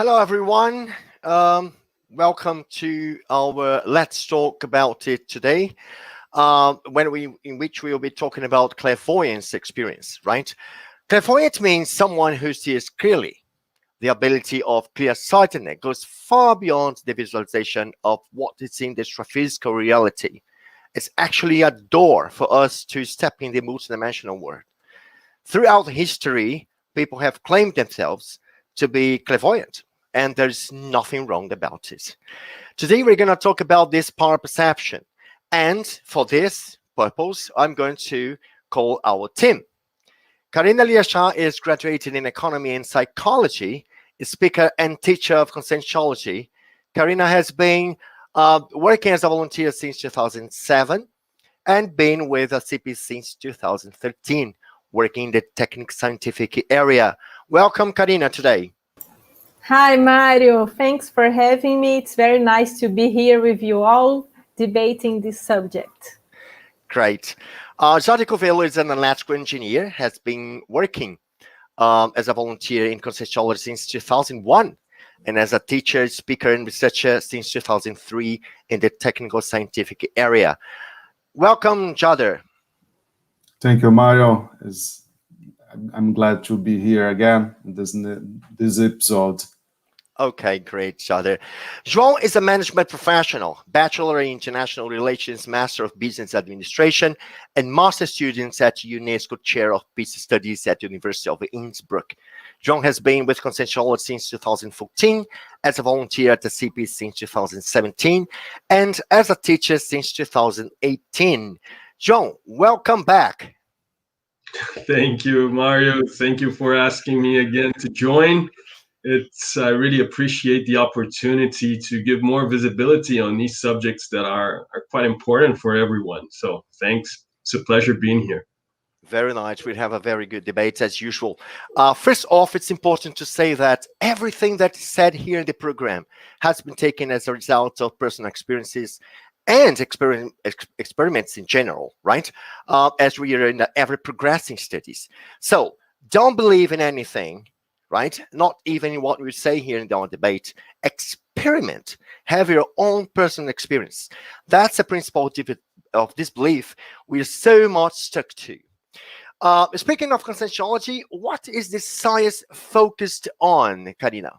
Hello, everyone. Welcome to our Let's Talk About It today, in which we will be talking about clairvoyance experience, right? Clairvoyance means someone who sees clearly. The ability of clear-sightedness goes far beyond the visualization of what is in the extra-physical reality. It's actually a door for us to step in the multidimensional world. Throughout history, people have claimed themselves to be clairvoyant, and there's nothing wrong about it. Today, we're going to talk about this power perception. And for this purpose, I'm going to call our team. Karina Liasha is graduated in economy and psychology, a speaker and teacher of Conscientiology. Karina has been working as a volunteer since 2007 and been with ASSIPI since 2013, working in the technical scientific area. Welcome, Karina, today. Hi, Mario. Thanks for having me. It's very nice to be here with you all debating this subject. Great. Jade Covello is an electrical engineer, has been working as a volunteer in Conscientiology since 2001, and as a teacher, speaker, and researcher since 2003 in the technical scientific area. Welcome, Jade. Thank you, Mario. I'm glad to be here again in this episode. Okay, great, Jade. João is a management professional, Bachelor in International Relations, Master of Business Administration, and Master Students at UNESCO Chair of Peace Studies at the University of Innsbruck. João has been with Conscientiology since 2014, as a volunteer at the ASSIPI since 2017, and as a teacher since 2018. João, welcome back. Thank you, Mario. Thank you for asking me again to join. I really appreciate the opportunity to give more visibility on these subjects that are quite important for everyone. So thanks. It's a pleasure being here. Very nice. We have a very good debate as usual. First off, it's important to say that everything that is said here in the program has been taken as a result of personal experiences and experiments in general, right? As we are in the ever-progressing studies. So don't believe in anything, right? Not even in what we say here in our debate. Experiment. Have your own personal experience. That's a principle of this belief we're so much stuck to. Speaking of Conscientiology, what is this science focused on, Karina?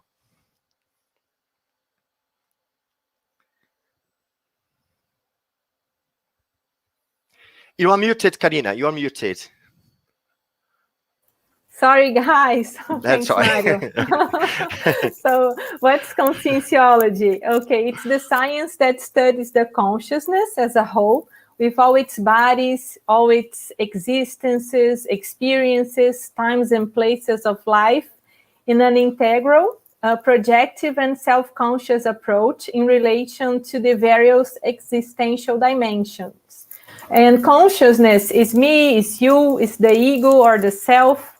You are muted, Karina. You are muted. Sorry, guys. That's Thanks, right. Mario. So, what's Conscientiology? Okay, it's the science that studies the consciousness as a whole, with all its bodies, all its existences, experiences, times and places of life, in an integral, projective, and self-conscious approach in relation to the various existential dimensions. And consciousness is me, is you, is the ego or the self.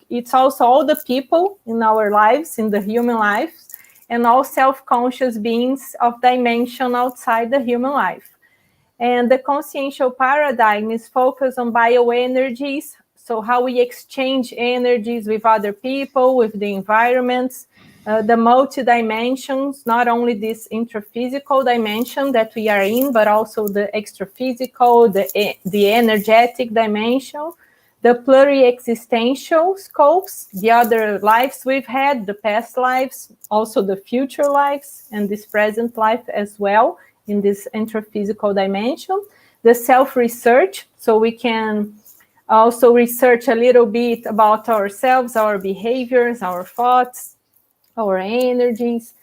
It's also all the people in our lives, in the human lives, and all self-conscious beings of dimension outside the human life. And the consciential paradigm is focused on bioenergies, so how we exchange energies with other people, with the environments, the multi-dimensions, not only this intraphysical dimension that we are in, but also the extraphysical, the energetic dimension, the pluri-existential scopes, the other lives we've had, the past lives, also the future lives, and this present life as well, in this intraphysical dimension, the self-research, so we can also research a little bit about ourselves, our behaviors, our thoughts, our energies,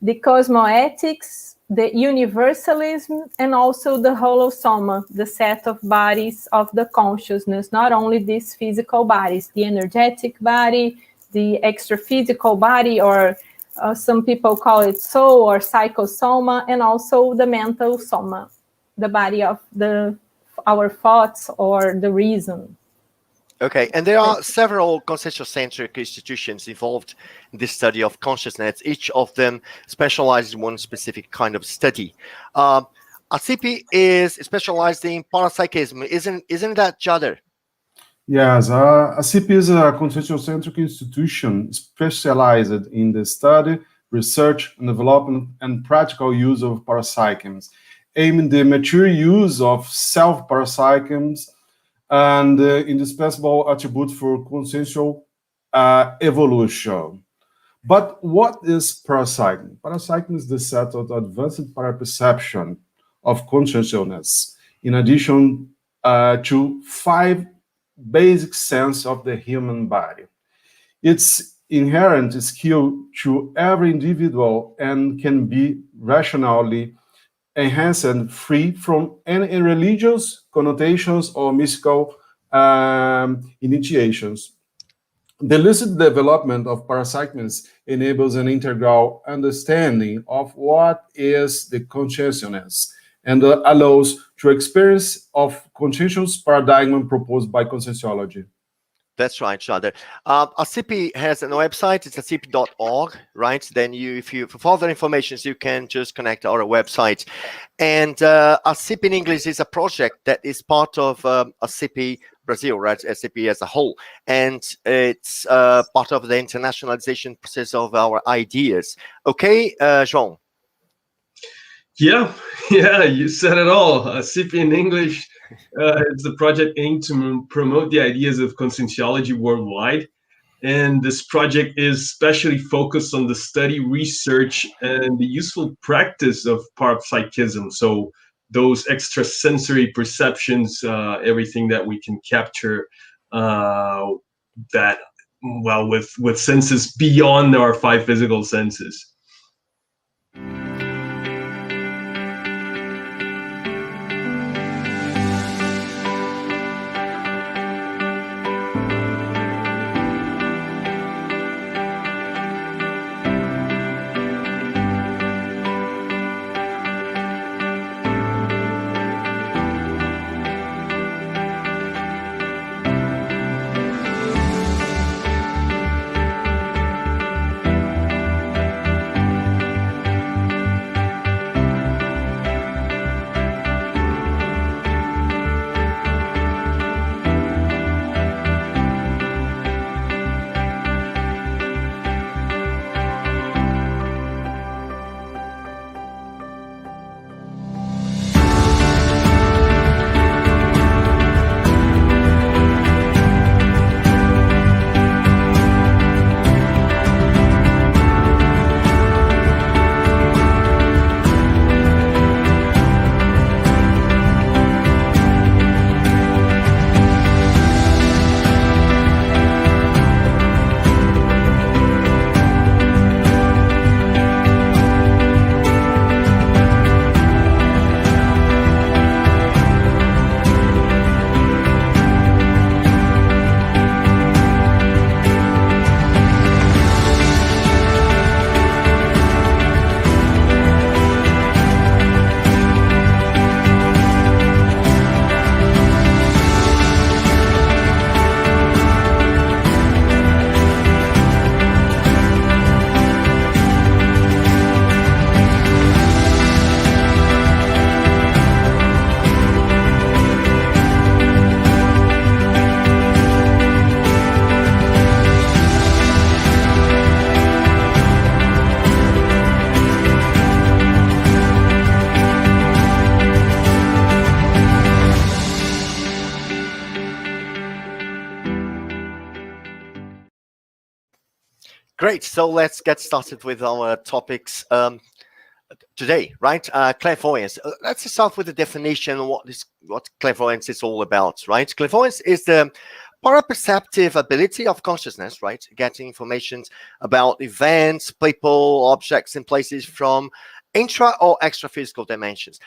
the cosmoethics, the universalism, and also the holosoma, the set of bodies of the consciousness, not only these physical bodies, the energetic body, the extraphysical body, or some people call it soul or psychosoma, and also the mental soma, the body of our thoughts or the reason. Okay, and there are several consciential-centric institutions involved in this study of consciousness. Each of them specializes in one specific kind of study. ASSIPI is specialized in parapsychism. Isn't that, Jade? Yes, ASSIPI is a consciential-centric institution specialized in the study research and development and practical use of parapsychism, aiming the mature use of self-parapsychism and indispensable attribute for consciential evolution. But what is parapsychism? Parapsychism is the set of advanced paraperception of consciousness, in addition to 5 basic sense of the human body. It's inherent skill to every individual and can be rationally enhanced and free from any religious connotations or mystical initiations. The lucid development of parapsychism enables an integral understanding of what is the consciousness and allows to experience of conscientious paradigm proposed by Conscientiology. That's right, Shader. ASSIPI has a website. It's assipi.org, right? Then for further information, you can just connect to our website. And ASSIPI in English is a project that is part of ASSIPI Brazil, right? ASSIPI as a whole. And it's part of the internationalization process of our ideas. Okay, João? Yeah, you said it all. ASSIPI in English is the project aimed to promote the ideas of conscientiology worldwide. And this project is especially focused on the study, research, and the useful practice of parapsychism. So those extrasensory perceptions, everything that we can capture with senses beyond our 5 physical senses. Great. So let's get started with our topics today, right? Clairvoyance. Let's start with the definition of what clairvoyance is all about, right? Clairvoyance is the paraperceptive ability of consciousness, right? Getting information about events, people, objects, and places from intra or extra physical dimensions.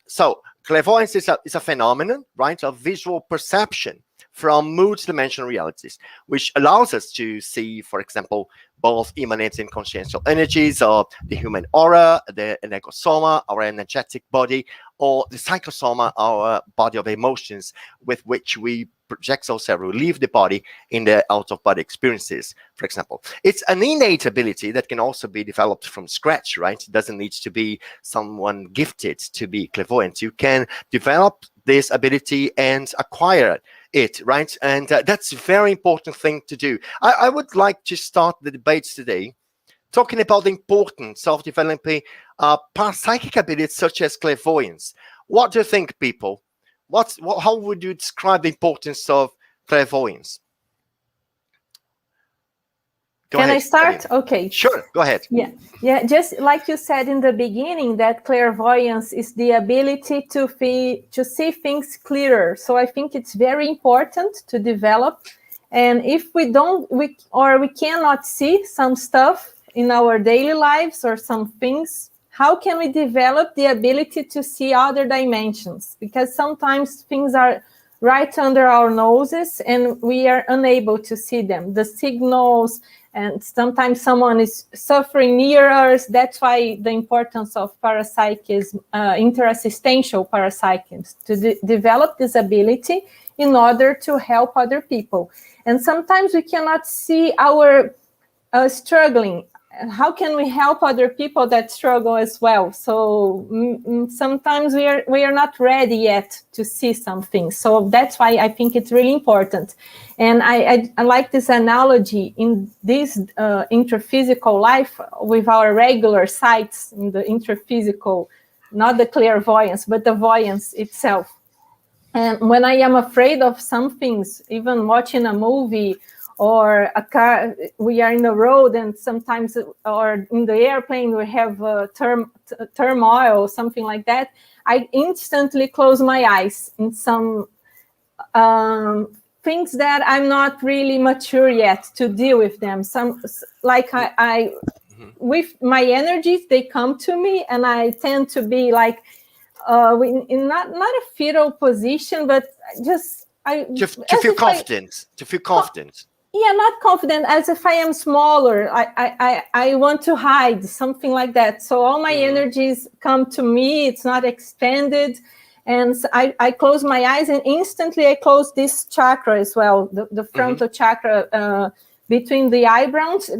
So clairvoyance is a phenomenon, right, of visual perception from multi-dimensional realities, which allows us to see, for example, both immanent and consciential energies of the human aura, the energosoma, our energetic body, or the psychosoma, our body of emotions, with which we project ourselves, we leave the body in the out-of-body experiences, for example. It's an innate ability that can also be developed from scratch, right? It doesn't need to be someone gifted to be clairvoyant. You can develop this ability and acquire it, right? And that's a very important thing to do. I would like to start the debates today talking about the importance of developing parapsychic abilities such as clairvoyance. What do you think, people? How would you describe the importance of clairvoyance? Go Can ahead, I start? Karina. Okay. Sure, go ahead. Yeah. Just like you said in the beginning, that clairvoyance is the ability to see things clearer. So I think it's very important to develop. And if we cannot see some stuff in our daily lives or some things, how can we develop the ability to see other dimensions? Because sometimes things are right under our noses and we are unable to see them. The signals, and sometimes someone is suffering near us. That's why the importance of parapsychism, interassistential parapsychism, to develop this ability in order to help other people. And sometimes we cannot see our struggling. How can we help other people that struggle as well? So sometimes we are not ready yet to see something. So that's why I think it's really important. And I like this analogy in this intraphysical life with our regular sights in the intraphysical, not the clairvoyance, but the voyance itself. And when I am afraid of some things, even watching a movie or a car, we are in the road and sometimes, or in the airplane, we have turmoil, something like that, I instantly close my eyes in some things that I'm not really mature yet to deal with them. Some, like I with my energies, they come to me and I tend to be like, in not a fetal position, but just to feel confident. Yeah, not confident, as if I am smaller. I want to hide, something like that. So all my energies come to me. It's not expanded. And so I close my eyes and instantly I close this chakra as well, the frontal chakra between the eyebrows.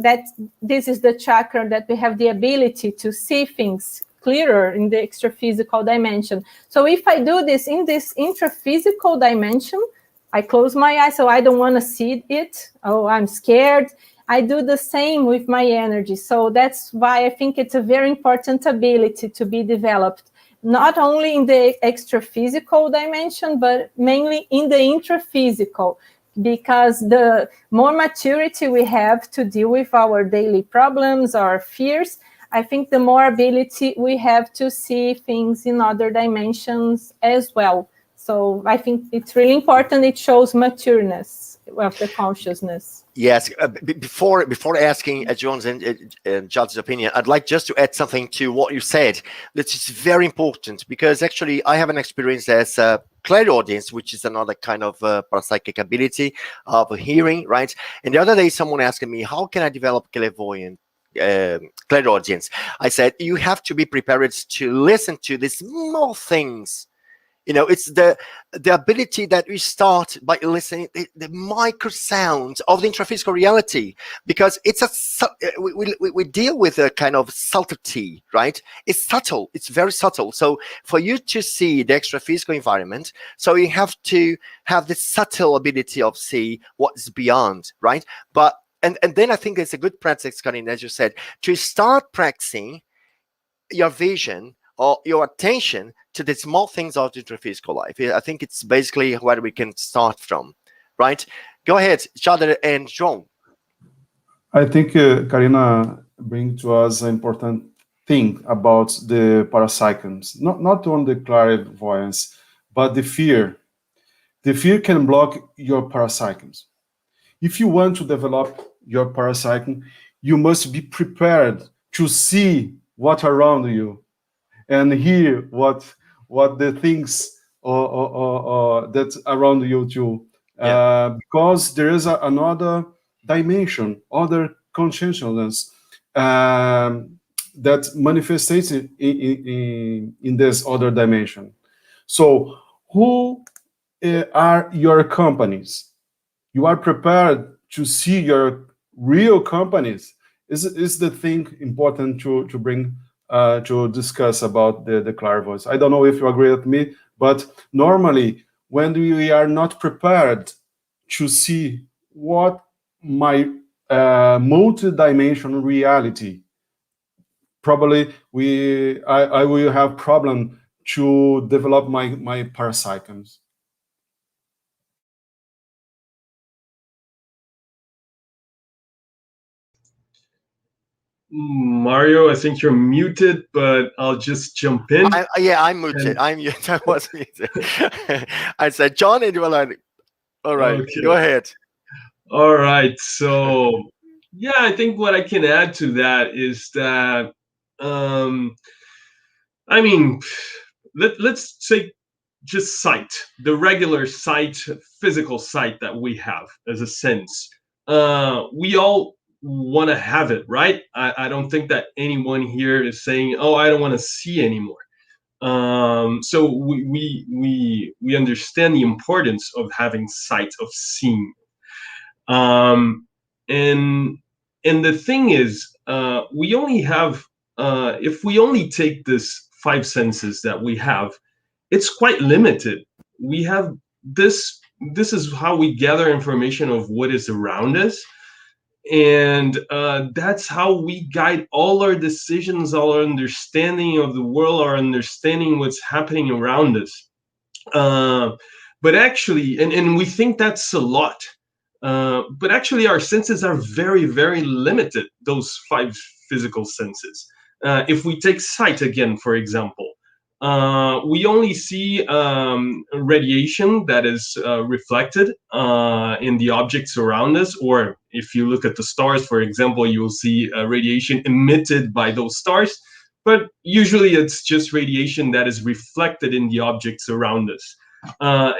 This is the chakra that we have the ability to see things clearer in the extra-physical dimension. So if I do this in this intra-physical dimension, I close my eyes, so I don't want to see it. Oh, I'm scared. I do the same with my energy. So that's why I think it's a very important ability to be developed, not only in the extra-physical dimension, but mainly in the intra-physical, because the more maturity we have to deal with our daily problems, our fears, I think the more ability we have to see things in other dimensions as well. So I think it's really important. It shows matureness of the consciousness. Yes. Before asking John's and Judd's opinion, I'd like just to add something to what you said. That is very important, because actually I have an experience as a clairaudience, which is another kind of parapsychic ability of hearing, right? And the other day, someone asked me, how can I develop clairvoyance? Clairaudience. I said, you have to be prepared to listen to the small things. You know, it's the ability that we start by listening the micro sounds of the intraphysical reality, because it's we deal with a kind of subtlety, right? It's subtle. It's very subtle. So for you to see the extraphysical environment, so you have to have the subtle ability of see what's beyond, right? But and then I think it's a good practice, Karin, as you said, to start practicing your vision or your attention to the small things of the intraphysical life. I think it's basically where we can start from, right? Go ahead, Shader and John. I think Karina brings to us an important thing about the parapsychism, not only the clairvoyance, but the fear. The fear can block your parapsychism. If you want to develop your parapsychism, you must be prepared to see what around you and hear what the things that's around you too. Because there is another dimension, other consciousness that manifests in this other dimension. So who are your companies? You are prepared to see your real companies. Is the thing important to bring to discuss about the clairvoyance? I don't know if you agree with me, but normally when we are not prepared to see what my multi-dimensional reality. Probably I will have problem to develop my parapsychism. Mario, I think you're muted, but I'll just jump in. I'm muted. I'm muted. I was muted. I said, John, and you were like, all right, Okay. Go ahead. All right. So, yeah, I think what I can add to that is that, I mean, let's say just sight, the regular sight, physical sight that we have as a sense. We all want to have it, right? I don't think that anyone here is saying, "Oh, I don't want to see anymore." So we understand the importance of having sight, of seeing. And the thing is, we only have if we only take this five senses that we have, it's quite limited. We have this. This is how we gather information of what is around us, and that's how we guide all our decisions, all our understanding of the world, our understanding what's happening around us. But actually, and we think that's a lot. But actually, our senses are very, very limited, those five physical senses. If we take sight again, for example, we only see radiation that is reflected in the objects around us, or if you look at the stars, for example, you will see radiation emitted by those stars, but usually it's just radiation that is reflected in the objects around us.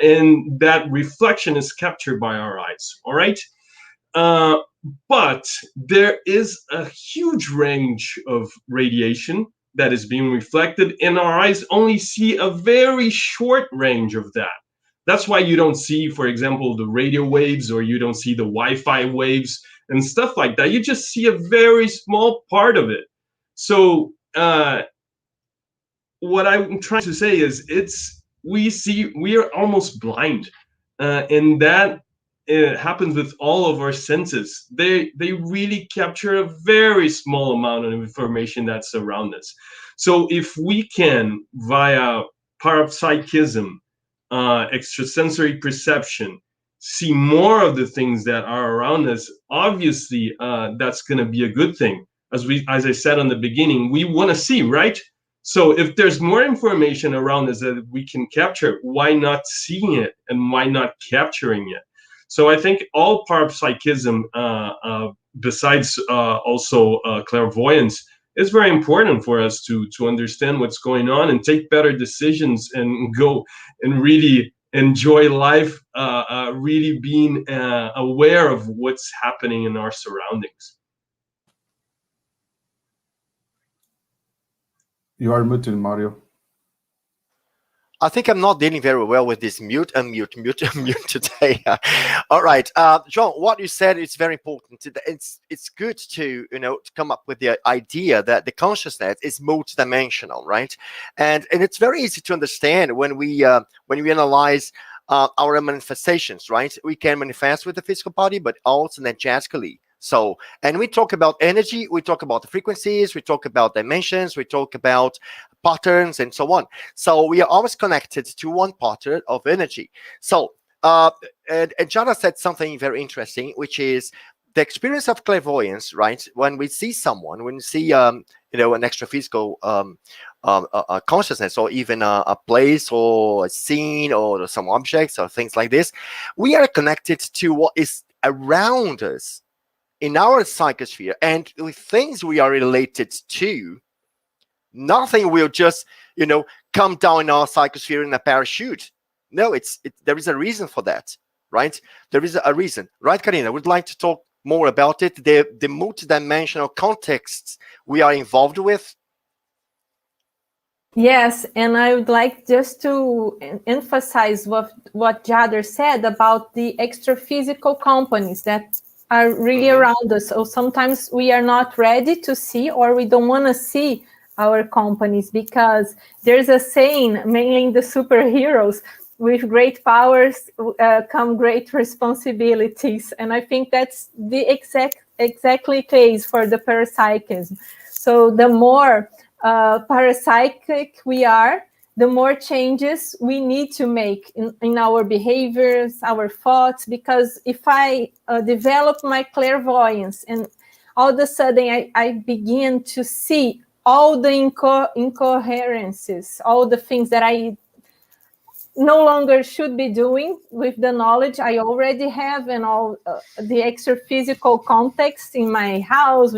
And that reflection is captured by our eyes, all right? But there is a huge range of radiation that is being reflected, and our eyes only see a very short range of that. That's why you don't see, for example, the radio waves, or you don't see the Wi-Fi waves and stuff like that. You just see a very small part of it. So what I'm trying to say is we are almost blind, and that happens with all of our senses. They really capture a very small amount of information that's around us. So if we can, via parapsychism, extrasensory perception, see more of the things that are around us, obviously that's going to be a good thing. As I said in the beginning, we want to see, right? So if there's more information around us that we can capture, why not seeing it, and why not capturing it? So I think all parapsychism, besides also clairvoyance, is very important for us to understand what's going on and take better decisions and go and really enjoy life, really being aware of what's happening in our surroundings. You are muted, Mario. I think I'm not dealing very well with this mute today. All right, John, what you said is very important. It's good to to come up with the idea that the consciousness is multidimensional, right? And it's very easy to understand when we analyze our manifestations, right? We can manifest with the physical body, but also energetically. So, and we talk about energy, we talk about the frequencies, we talk about dimensions, we talk about patterns, and so on. So we are always connected to one pattern of energy. So, and Jana said something very interesting, which is the experience of clairvoyance, right? When we see someone, when we see, an extra-physical consciousness, or even a place or a scene or some objects or things like this, we are connected to what is around us in our psychosphere, and with things we are related to. Nothing will just come down in our psychosphere in a parachute. No, there is a reason for that, right? There is a reason, right, Karina? Would like to talk more about it, the multidimensional contexts we are involved with. Yes, and I would like just to emphasize what Jader said about the extra-physical companies that are really around us. So sometimes we are not ready to see, or we don't want to see our companies, because there's a saying, mainly in the superheroes, with great powers come great responsibilities. And I think that's the exact exactly case for the parapsychism. So the more parapsychic we are, the more changes we need to make in our behaviors, our thoughts, because if I develop my clairvoyance and all of a sudden I begin to see all the incoherences, all the things that I no longer should be doing with the knowledge I already have and all the extra physical context in my house,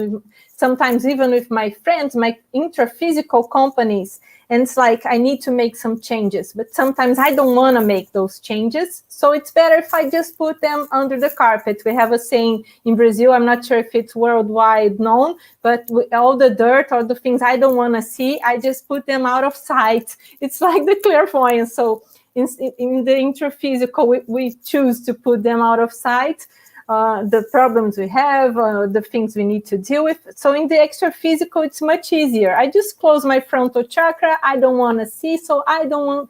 sometimes even with my friends, my intraphysical companies. And it's like, I need to make some changes, but sometimes I don't want to make those changes. So it's better if I just put them under the carpet. We have a saying in Brazil, I'm not sure if it's worldwide known, but all the dirt, all the things I don't want to see, I just put them out of sight. It's like the clairvoyance. So in the intraphysical, we choose to put them out of sight, the problems we have, the things we need to deal with. So in the extraphysical, it's much easier. I just close my frontal chakra. I don't want to see, so I don't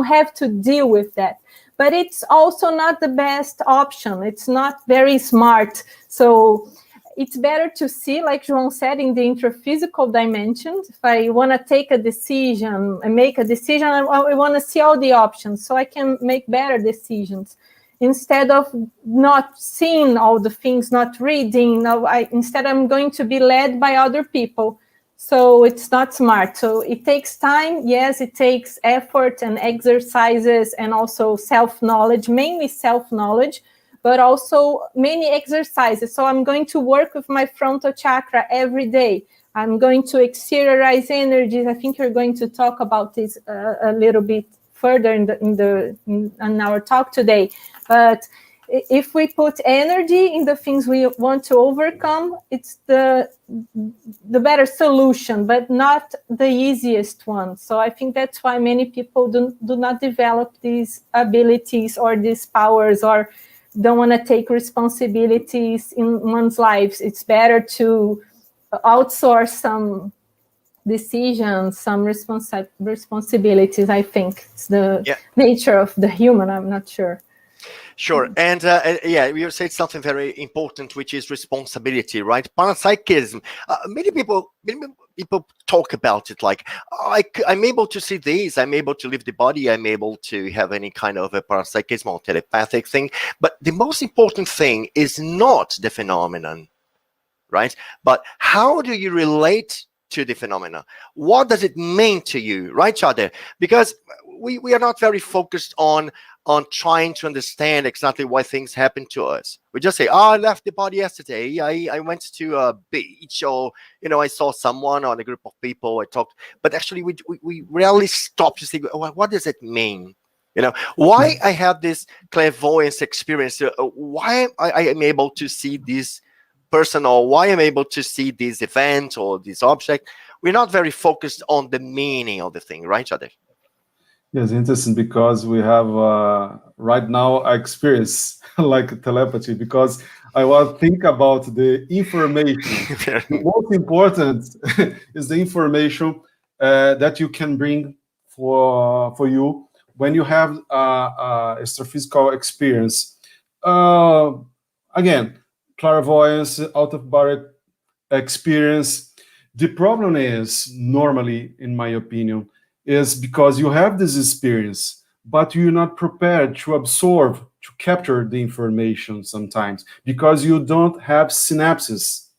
have to deal with that. But it's also not the best option. It's not very smart. So it's better to see, like João said, in the intraphysical dimensions. If I want to take a decision and make a decision, I want to see all the options so I can make better decisions. Instead of not seeing all the things, not reading, instead I'm going to be led by other people. So it's not smart. So it takes time. Yes, it takes effort and exercises and also self-knowledge, mainly self-knowledge, but also many exercises. So I'm going to work with my frontal chakra every day. I'm going to exteriorize energies. I think you're going to talk about this a little bit further in our talk today. But if we put energy in the things we want to overcome, it's the better solution, but not the easiest one. So I think that's why many people do not develop these abilities or these powers, or don't want to take responsibilities in one's lives. It's better to outsource some decisions, some responsibilities. I think it's the nature of the human. I'm not sure. Sure. And yeah, you said something very important, which is responsibility, right? Parapsychism. Many people talk about it like, I'm able to see this, I'm able to leave the body, I'm able to have any kind of a parapsychism or telepathic thing. But the most important thing is not the phenomenon, right? But how do you relate to the phenomena? What does it mean to you, right, Chade? Because we are not very focused on trying to understand exactly why things happen to us. We just say, I left the body yesterday. I went to a beach, or, I saw someone or a group of people, I talked. But actually, we rarely stop to think, what does it mean? Why I have this clairvoyance experience, why I am able to see this person, or why I'm able to see this event or this object. We're not very focused on the meaning of the thing, right, Chade? Yes, interesting, because we have right now I experience like telepathy, because I was think about the information. The most important is the information that you can bring for you when you have astrophysical experience. Again, clairvoyance, out-of-body experience. The problem is, normally, in my opinion, is because you have this experience, but you're not prepared to absorb, to capture the information sometimes, because you don't have synapses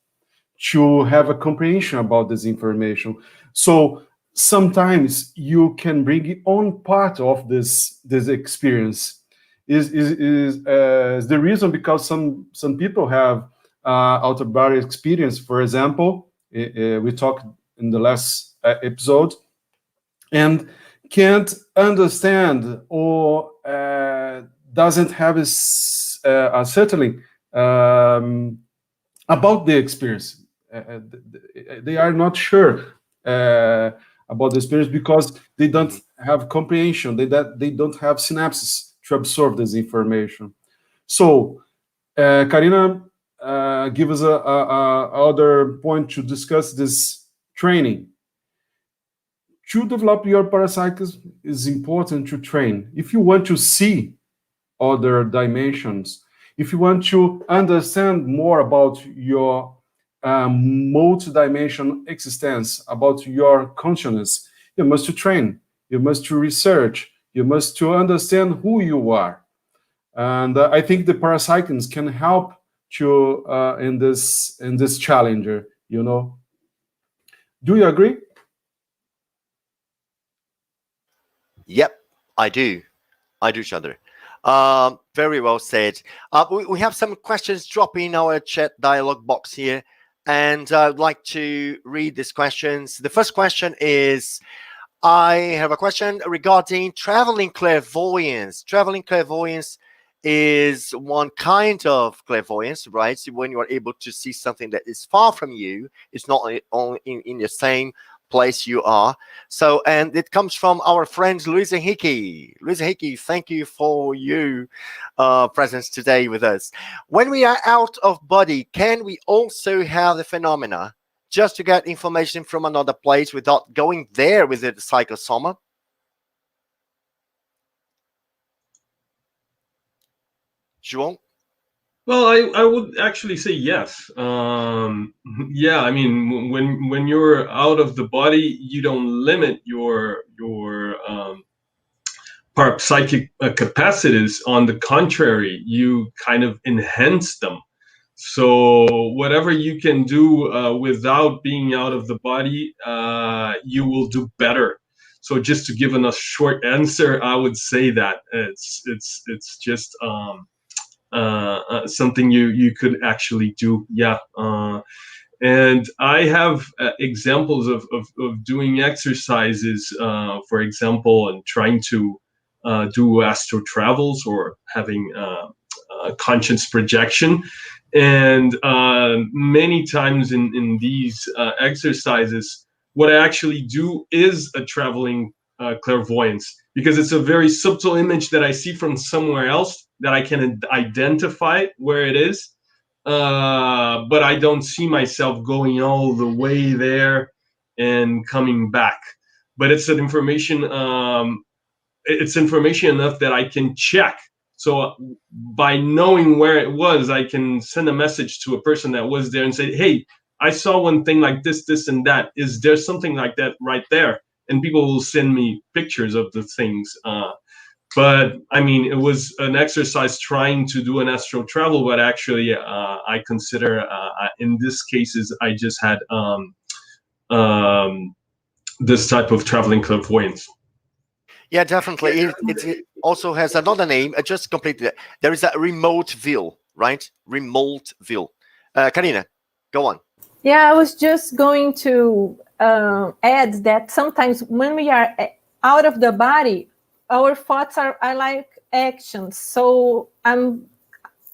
to have a comprehension about this information. So sometimes you can bring on part of this experience. Is the reason because some people have out-of-body experience. For example, we talked in the last episode, and can't understand or doesn't have a settling about the experience. They are not sure about the experience because they don't have comprehension. They don't have synapses to absorb this information. So, Karina, give us a other point to discuss this training. To develop your parapsychism, is important to train. If you want to see other dimensions, If you want to understand more about your multi-dimensional existence, about your consciousness, you must to train, you must to research, you must to understand who you are. And I think the parapsychics can help you in this challenger, you know. Do you agree? Yep, I do, Chandra. Very well said. We have some questions dropping in our chat dialogue box here, and I'd like to read these questions. The first question is, I have a question regarding traveling clairvoyance. Traveling clairvoyance is one kind of clairvoyance, right? So when you are able to see something that is far from you, it's not only in the same place you are. So, and it comes from our friend Luis Henrique. Luis Henrique, thank you for your presence today with us. When we are out of body, can we also have the phenomena just to get information from another place without going there with the psychosoma? João? Well, I would actually say yes. Yeah, I mean, when you're out of the body, you don't limit your parapsychic capacities. On the contrary, you kind of enhance them. So whatever you can do without being out of the body, you will do better. So just to give a short answer, I would say that it's just something you could actually do. Yeah. And I have examples of doing exercises, for example, and trying to do astral travels or having conscience projection. And many times in these exercises, what I actually do is a traveling clairvoyance, because it's a very subtle image that I see from somewhere else that I can identify where it is. But I don't see myself going all the way there and coming back. But it's an information. It's information enough that I can check. So by knowing where it was, I can send a message to a person that was there and say, "Hey, I saw one thing like this, this, and that. Is there something like that right there?" And people will send me pictures of the things. But I mean, it was an exercise trying to do an astral travel, but actually, I consider in this cases, I just had this type of traveling clairvoyance. Yeah, definitely. It also has another name. I just completed it. There is a remote view, right? Remote view. Karina, go on. Yeah, I was just going to add that sometimes when we are out of the body, our thoughts are like actions. So I'm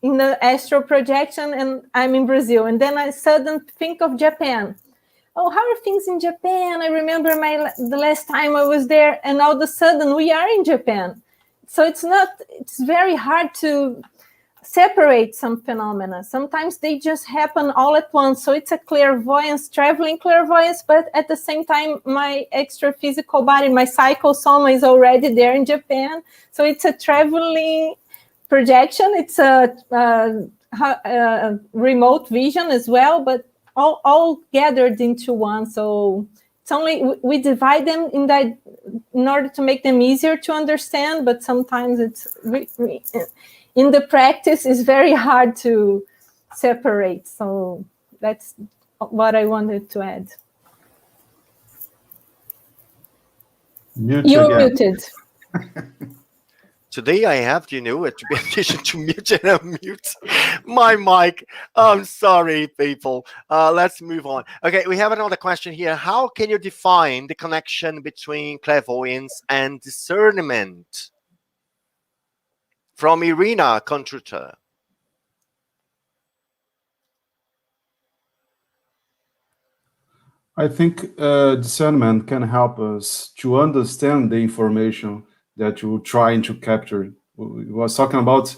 in the astral projection and I'm in Brazil. And then I suddenly think of Japan. Oh, how are things in Japan? I remember the last time I was there, and all of a sudden we are in Japan. So it's very hard to separate some phenomena. Sometimes they just happen all at once. So it's a clairvoyance, traveling clairvoyance, but at the same time, my extra physical body, my psychosoma is already there in Japan. So it's a traveling projection. It's a remote vision as well, but all gathered into one. So it's only we divide them in order to make them easier to understand, but sometimes it's in the practice is very hard to separate. So that's what I wanted to add. You're muted. Today I have, to be addition to mute and unmute my mic. I'm sorry, people. Let's move on. Okay, we have another question here. How can you define the connection between clairvoyance and discernment? From Irina Contruta. I think discernment can help us to understand the information that you're trying to capture. We was talking about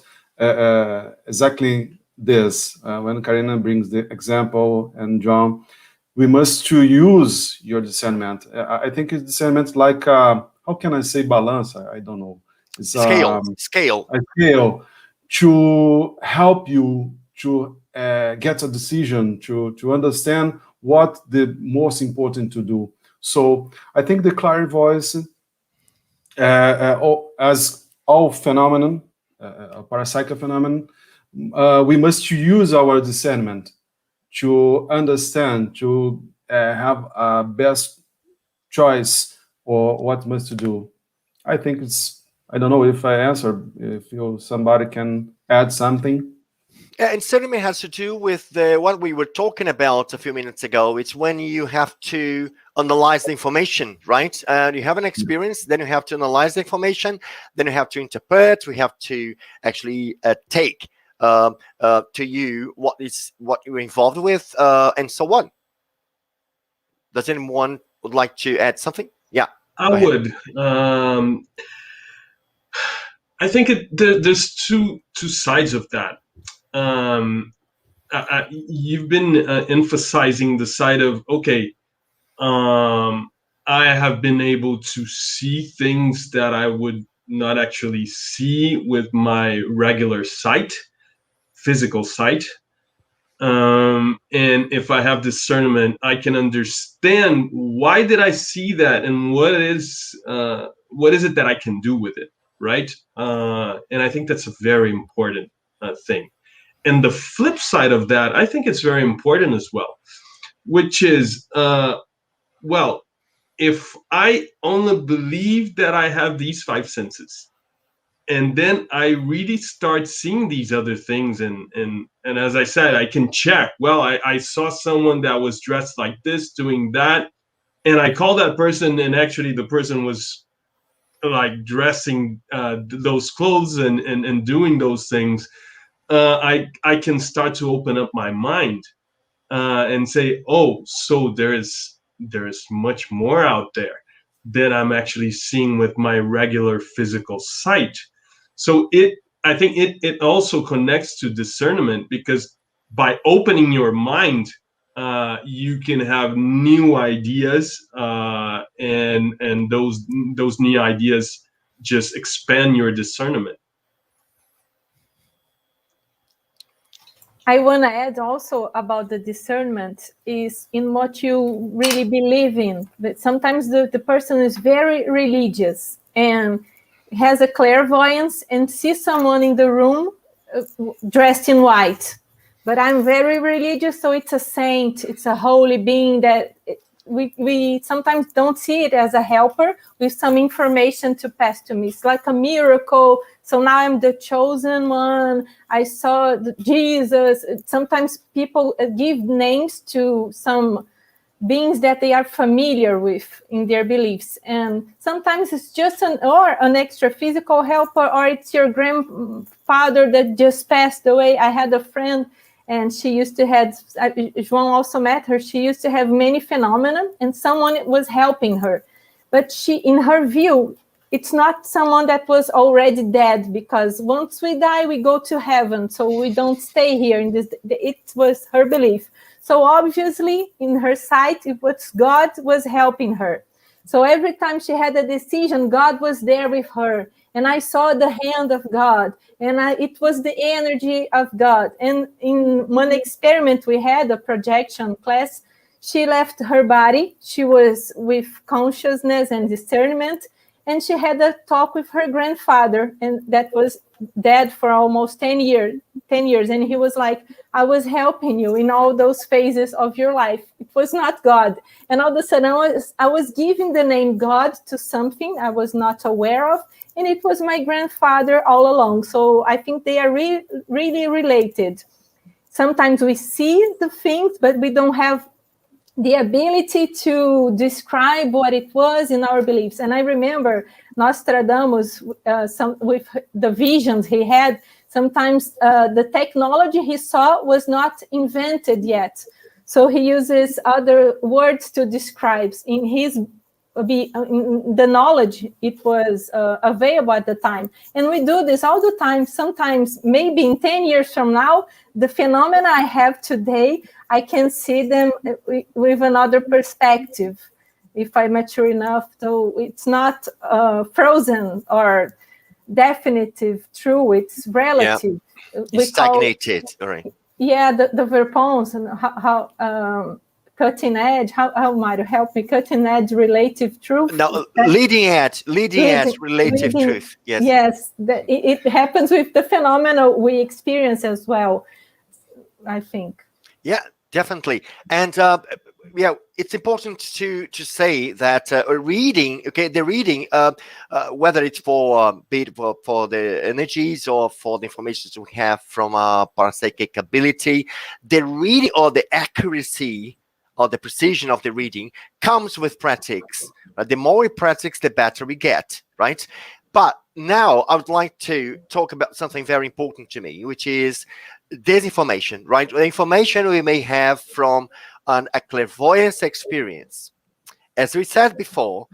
exactly this when Karina brings the example, and John, we must to use your discernment. I think it's discernment like how can I say balance? I don't know. It's scale. A scale. to help you to get a decision, to understand what the most important to do. So I think the clairvoyance, as all phenomenon, parapsychic phenomenon, we must use our discernment to understand, to have a best choice or what must to do. I think it's, I don't know if I answered, if somebody can add something. Yeah, and certainly has to do with what we were talking about a few minutes ago. It's when you have to analyze the information, right? You have an experience, then you have to analyze the information, then you have to interpret. We have to actually take to you what you're involved with, and so on. Does anyone would like to add something? Yeah, I would. I think there's two sides of that. You've been emphasizing the side of, okay, I have been able to see things that I would not actually see with my regular sight, physical sight. And if I have discernment, I can understand why did I see that, and what is it that I can do with it, right? And I think that's a very important thing. And the flip side of that, I think it's very important as well, which is, well, if I only believe that I have these five senses, and then I really start seeing these other things, and as I said, I can check. Well, I saw someone that was dressed like this, doing that, and I call that person, and actually the person was like dressing those clothes and doing those things. I can start to open up my mind and say, oh, so there is much more out there than I'm actually seeing with my regular physical sight. So I think it also connects to discernment, because by opening your mind, you can have new ideas, and those new ideas just expand your discernment. I want to add also about the discernment is in what you really believe in. That sometimes the person is very religious and has a clairvoyance and sees someone in the room dressed in white. But I'm very religious, so it's a saint, it's a holy being that we sometimes don't see it as a helper with some information to pass to me. It's like a miracle. So now I'm the chosen one. I saw Jesus. Sometimes people give names to some beings that they are familiar with in their beliefs. And sometimes it's just an extra physical helper, or it's your grandfather that just passed away. I had a friend, and she used to have, João also met her, she used to have many phenomena, and someone was helping her. But she, in her view, it's not someone that was already dead, because once we die, we go to heaven, so we don't stay here in this. It was her belief. So obviously, in her sight, it was God was helping her. So every time she had a decision, God was there with her. And I saw the hand of God, and it was the energy of God. And in one experiment we had, a projection class, she left her body. She was with consciousness and discernment, and she had a talk with her grandfather, and that was dead for almost 10 years. And he was like, I was helping you in all those phases of your life. It was not God. And all of a sudden, I was giving the name God to something I was not aware of, and it was my grandfather all along. So I think they are really related. Sometimes we see the things, but we don't have the ability to describe what it was in our beliefs. And I remember Nostradamus, with the visions he had, sometimes the technology he saw was not invented yet. So he uses other words to describe. In his the knowledge, it was available at the time. And we do this all the time. Sometimes, maybe in 10 years from now, the phenomena I have today, I can see them with another perspective if I mature enough. So it's not frozen or definitive true, it's relative. It's stagnated, all right. Yeah, the verpons and how cutting edge, how might help me, cutting edge relative truth. Now, leading edge relative truth. Yes. Yes, it happens with the phenomena we experience as well, I think. Yeah, definitely. And yeah, it's important to say that reading, okay, the reading, whether it's for for the energies or for the information we have from our parapsychic ability, the reading or the accuracy or the precision of the reading comes with practice. The more we practice, the better we get, right? But now I would like to talk about something very important to me, which is this information, right? The information we may have from a clairvoyance experience. As we said before,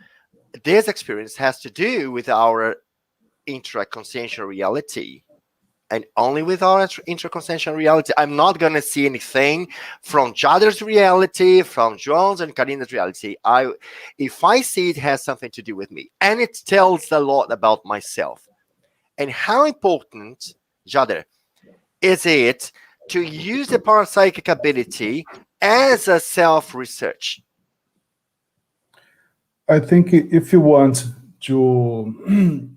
this experience has to do with our intraconsciential reality, and only with our intraconsciential reality. I'm not going to see anything from Jader's reality, from Joan's and Karina's reality. If I see it has something to do with me, and it tells a lot about myself. And how important, Jader, is it to use the parapsychic ability as a self-research? I think if you want to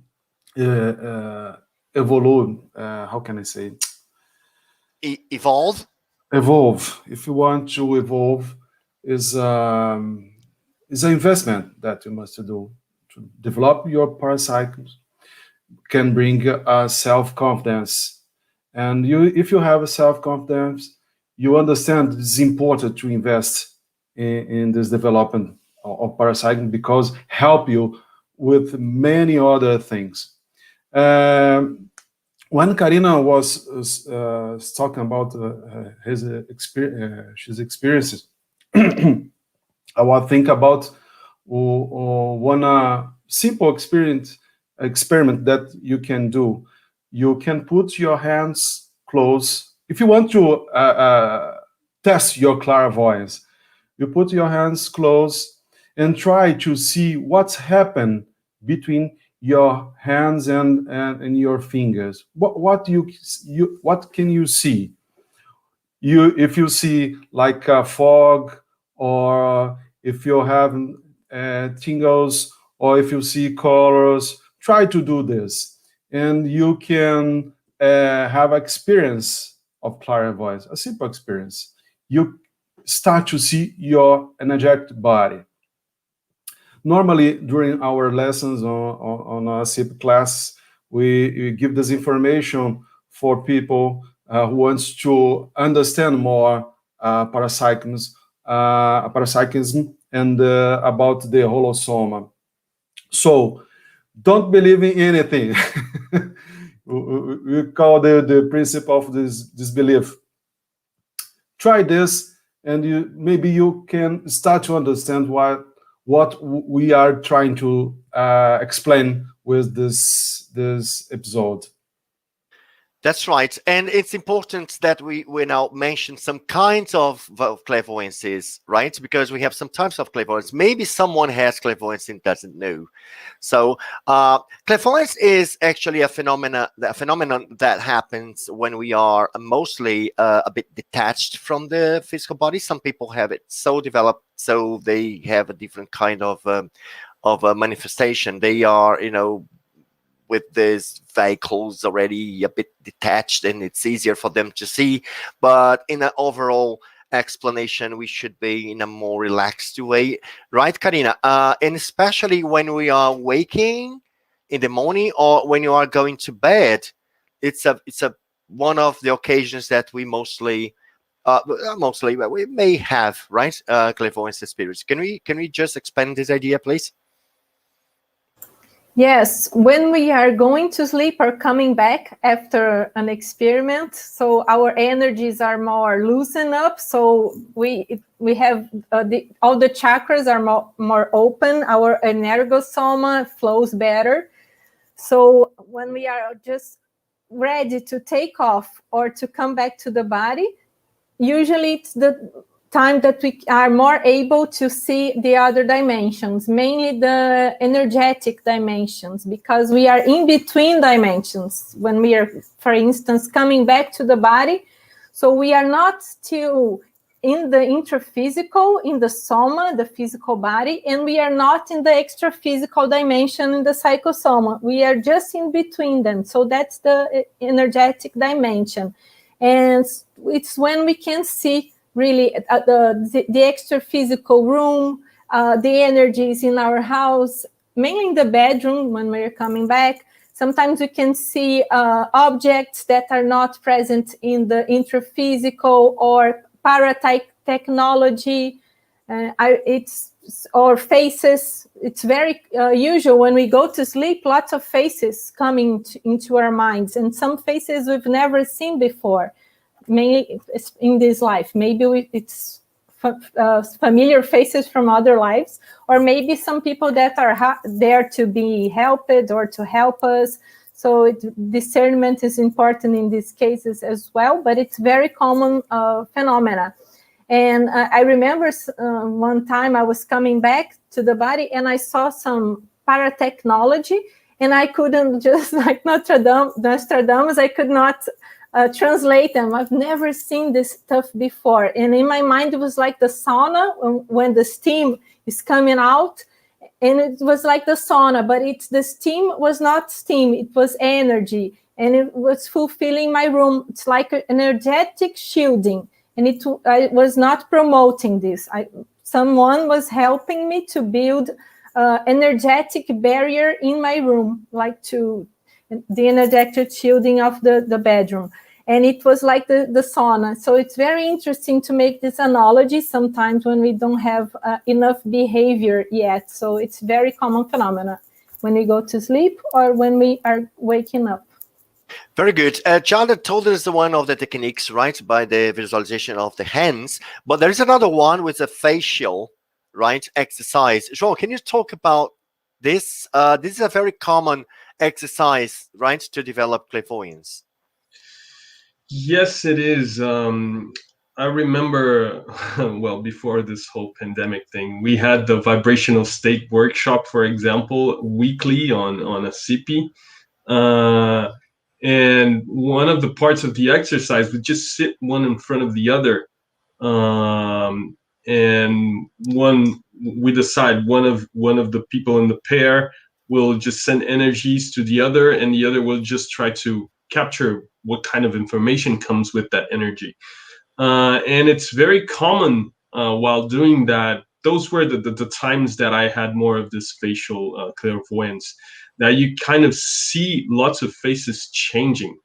evolve, how can I say? Evolve? Evolve. If you want to evolve, is an investment that you must do. To develop your parapsychism can bring self-confidence. And if you have a self-confidence, you understand it's important to invest in this development of parapsychism, because help you with many other things. When Karina was talking about his experiences, I was thinking about one simple experiment that you can do. You can put your hands close. If you want to test your clairvoyance, you put your hands close and try to see what's happened between your hands and your fingers. What can you see? If you see like a fog, or if you have tingles, or if you see colors, try to do this, and you can have experience of clairvoyance, a simple experience. You start to see your energetic body. Normally, during our lessons on ASSIPI class, we give this information for people who wants to understand more parapsychism and about the holosoma. So, don't believe in anything. We call the principle of this disbelief. Try this, and maybe you can start to understand what we are trying to explain with this episode. That's right. And it's important that we now mention some kinds of clairvoyances, right? Because we have some types of clairvoyance. Maybe someone has clairvoyance and doesn't know. So clairvoyance is actually a phenomenon that happens when we are mostly a bit detached from the physical body. Some people have it so developed, so they have a different kind of manifestation. They are, with these vehicles already a bit detached, and it's easier for them to see. But in an overall explanation, we should be in a more relaxed way, right, Karina? And especially when we are waking in the morning or when you are going to bed, it's one of the occasions that we mostly we may have, right, clairvoyance spirits. Can we just expand this idea, please? Yes, when we are going to sleep or coming back after an experiment, so our energies are more loosened up, so we have all the chakras are more open, our energosoma flows better. So when we are just ready to take off or to come back to the body, usually it's the time that we are more able to see the other dimensions, mainly the energetic dimensions, because we are in between dimensions when we are, for instance, coming back to the body. So we are not still in the intraphysical, in the soma, the physical body, and we are not in the extraphysical dimension in the psychosoma. We are just in between them. So that's the energetic dimension. And it's when we can see really the extra-physical room, the energies in our house, mainly in the bedroom when we're coming back. Sometimes we can see objects that are not present in the intraphysical or paratechnology. Or faces. It's very usual when we go to sleep, lots of faces coming into our minds, and some faces we've never seen before, mainly in this life. Maybe it's familiar faces from other lives, or maybe some people that are there to be helped or to help us. So discernment is important in these cases as well, but it's very common phenomena. And I remember one time I was coming back to the body and I saw some paratechnology, and I couldn't, just like Nostradamus, I could not translate them. I've never seen this stuff before. And in my mind, it was like the sauna when the steam is coming out. And it was like the sauna, but the steam was not steam, it was energy. And it was fulfilling my room. It's like an energetic shielding. And I was not promoting this. Someone was helping me to build energetic barrier in my room, like the energetic shielding of the bedroom. And it was like the sauna. So it's very interesting to make this analogy sometimes when we don't have enough behavior yet. So it's very common phenomena when we go to sleep or when we are waking up. Very good. John told us one of the techniques, right, by the visualization of the hands, but there is another one with a facial, right, exercise. João, can you talk about this? This is a very common exercise, right, to develop clairvoyance. Yes, it is. I remember, well, before this whole pandemic thing, we had the vibrational state workshop, for example, weekly on ASSIPI. And one of the parts of the exercise would just sit one in front of the other. And we decide one of the people in the pair will just send energies to the other, and the other will just try to capture what kind of information comes with that energy. And it's very common while doing that. Those were the times that I had more of this facial clairvoyance, that you kind of see lots of faces changing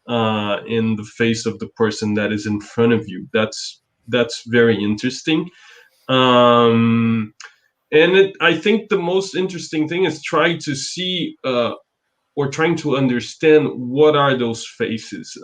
in the face of the person that is in front of you. That's very interesting. And I think the most interesting thing is trying to see or trying to understand what are those faces,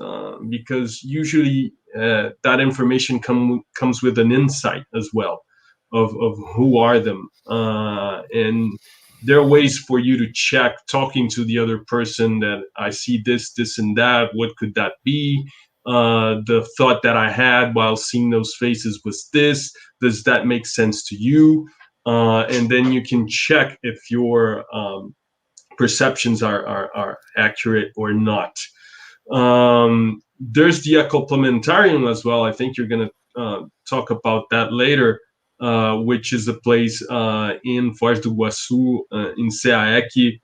because usually that information comes with an insight as well of who are them. And there are ways for you to check, talking to the other person, that I see this, and that. What could that be? The thought that I had while seeing those faces was this. Does that make sense to you? And then you can check if your perceptions are accurate or not. There's the complementarium as well. I think you're going to talk about that later, which is a place in Foz do Iguaçu, in Ceaec,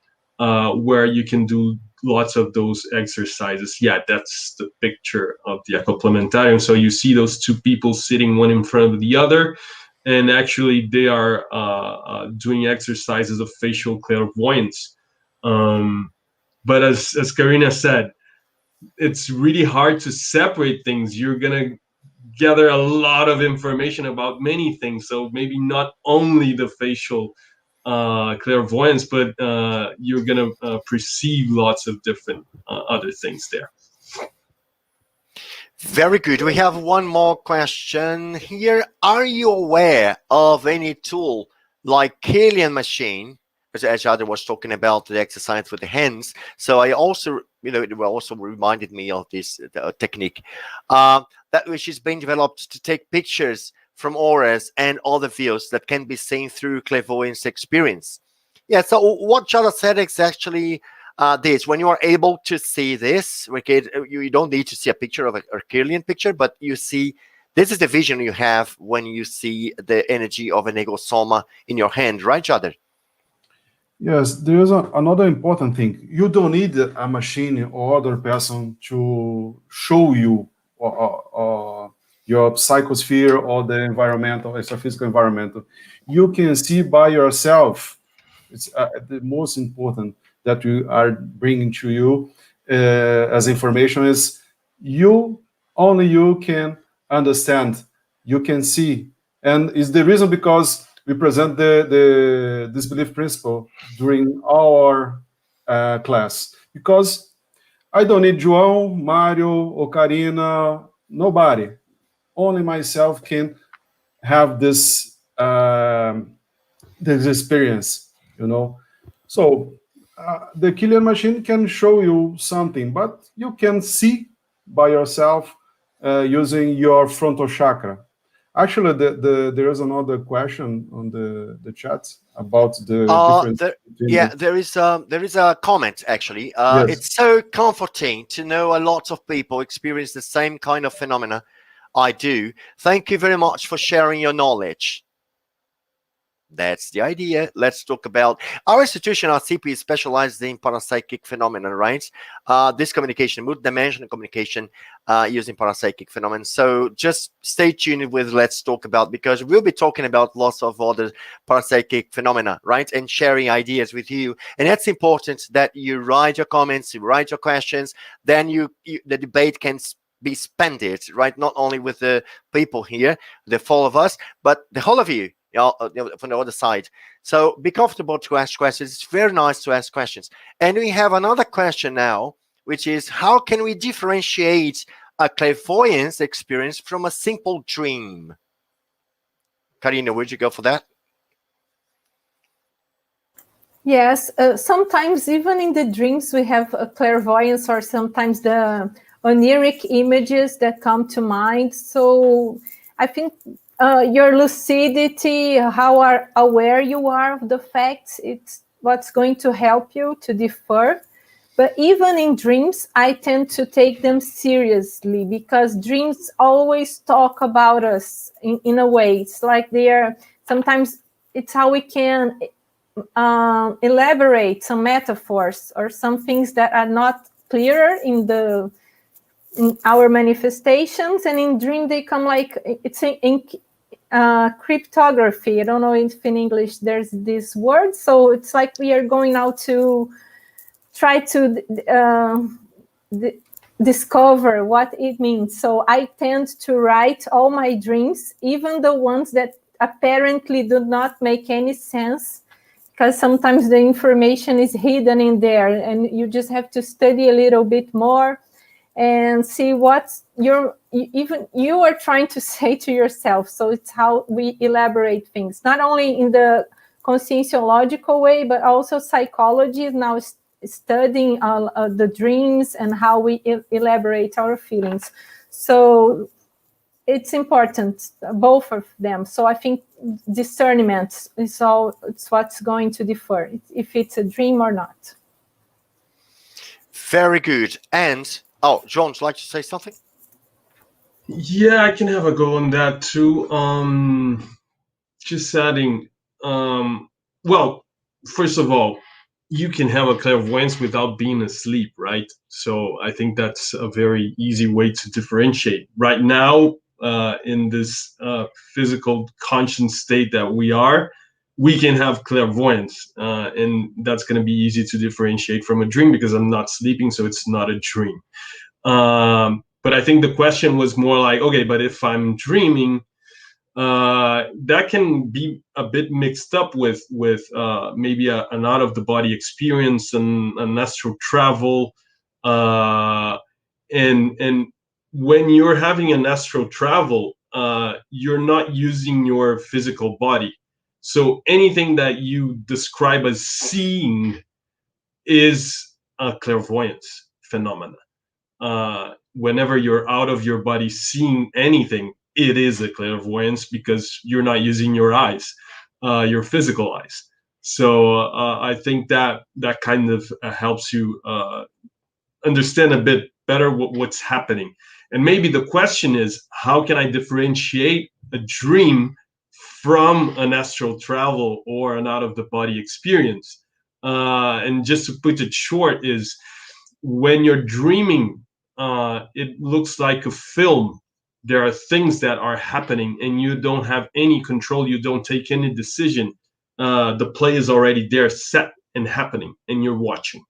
where you can do lots of those exercises. Yeah, that's the picture of the complementarium. So you see those two people sitting one in front of the other, and actually they are doing exercises of facial clairvoyance. But as Karina said, it's really hard to separate things. You're gonna gather a lot of information about many things, so maybe not only the facial clairvoyance, but you're gonna perceive lots of different other things there. Very good. We have one more question here. Are you aware of any tool like Killian machine? As Adam was talking about the exercise with the hands, so I also, it also reminded me of this technique that which is being developed to take pictures from auras and other views that can be seen through clairvoyance experience. Yeah, so what Chada said is actually this. When you are able to see this, okay, you don't need to see a picture of a Herculean picture, but you see, this is the vision you have when you see the energy of an ego soma in your hand, right, Chada? Yes, there is another important thing. You don't need a machine or other person to show you your psychosphere or the environmental, extraphysical environmental. You can see by yourself. It's the most important that we are bringing to you as information is only you can understand, you can see. And it's the reason because we present the disbelief principle during our class, because I don't need João, Mario, or Karina, nobody. Only myself can have this this experience, you know. So the Killian machine can show you something, but you can see by yourself using your frontal chakra. Actually, there is another question on the chat about the difference. Yeah, there is a comment actually. Yes. It's so comforting to know a lot of people experience the same kind of phenomena I do. Thank you very much for sharing your knowledge. That's the idea. Let's talk about our institution. ASSIPI is specialized in parapsychic phenomena, right? This communication, multi-dimensional communication using parapsychic phenomena. So just stay tuned with Let's Talk About, because we'll be talking about lots of other parapsychic phenomena, right? And sharing ideas with you. And that's important that you write your comments, you write your questions, then the debate can be spended, right? Not only with the people here, the four of us, but the whole of you. From the other side. So be comfortable to ask questions. It's very nice to ask questions. And we have another question now, which is, how can we differentiate a clairvoyance experience from a simple dream? Karina, would you go for that? Yes, sometimes even in the dreams we have a clairvoyance, or sometimes the oniric images that come to mind. So I think your lucidity, how aware you are of the facts, it's what's going to help you to differ. But even in dreams, I tend to take them seriously, because dreams always talk about us in a way. It's like sometimes it's how we can elaborate some metaphors or some things that are not clearer in our manifestations, and in dream they come like it's in cryptography. I don't know if in English there's this word. So it's like we are going out to try to discover what it means. So I tend to write all my dreams, even the ones that apparently do not make any sense, because sometimes the information is hidden in there, and you just have to study a little bit more and see what you are trying to say to yourself. So it's how we elaborate things, not only in the conscientiological way, but also psychology is now studying the dreams and how we elaborate our feelings. So it's important, both of them. So I think discernment it's what's going to differ, if it's a dream or not. Very good. And John, would you like to say something? Yeah, I can have a go on that too. Just adding, well, first of all, you can have a clairvoyance without being asleep, right? So I think that's a very easy way to differentiate. Right now, in this physical conscious state that we can have clairvoyance, and that's going to be easy to differentiate from a dream, because I'm not sleeping, so it's not a dream. But I think the question was more like, okay, but if I'm dreaming, that can be a bit mixed up with maybe an out of the body experience and an astral travel, and when you're having an astral travel, you're not using your physical body. So anything that you describe as seeing is a clairvoyance phenomena. Whenever you're out of your body seeing anything, it is a clairvoyance because you're not using your eyes, your physical eyes. So I think that kind of helps you understand a bit better what's happening. And maybe the question is, how can I differentiate a dream from an astral travel or an out-of-the-body experience? And just to put it short is, when you're dreaming, it looks like a film. There are things that are happening and you don't have any control. You don't take any decision. The play is already there, set and happening, and you're watching.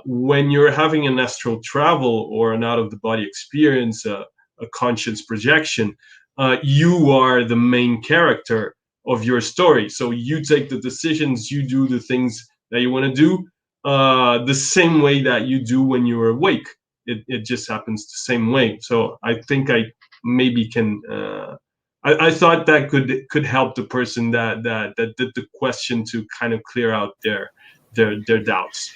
When you're having an astral travel or an out-of-the-body experience, a conscious projection, you are the main character of your story. So you take the decisions, you do the things that you want to do, the same way that you do when you're awake. It just happens the same way. So I think I maybe can. I thought that could help the person that did the question to kind of clear out their doubts.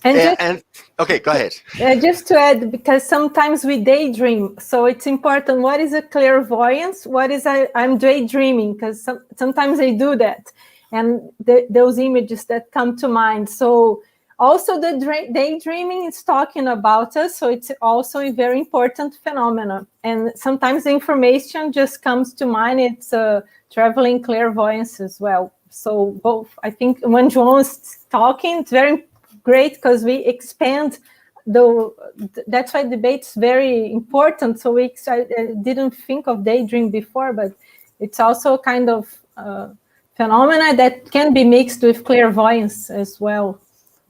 And okay, go ahead. Just to add, because sometimes we daydream, so it's important. What is a clairvoyance? What is I'm daydreaming? Because sometimes I do that, and those images that come to mind. So also the daydreaming is talking about us, so it's also a very important phenomenon. And sometimes the information just comes to mind. It's traveling clairvoyance as well. So both, I think, when João's talking, it's very great because we expand that's why debate's very important. So I didn't think of daydream before, but it's also kind of phenomena that can be mixed with clairvoyance as well.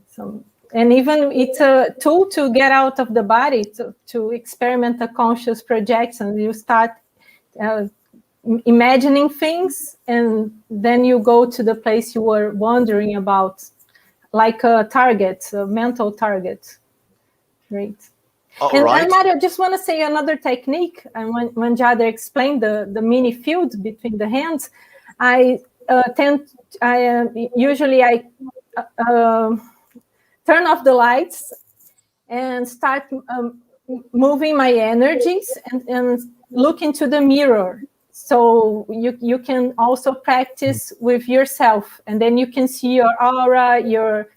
So, and even it's a tool to get out of the body, to experiment a conscious projection. You start imagining things, and then you go to the place you were wondering about, like a target, a mental target. Great. And Mario, I just want to say another technique. And when Jader explained the mini field between the hands, usually turn off the lights and start moving my energies and look into the mirror. So you can also practice with yourself, and then you can see your aura, your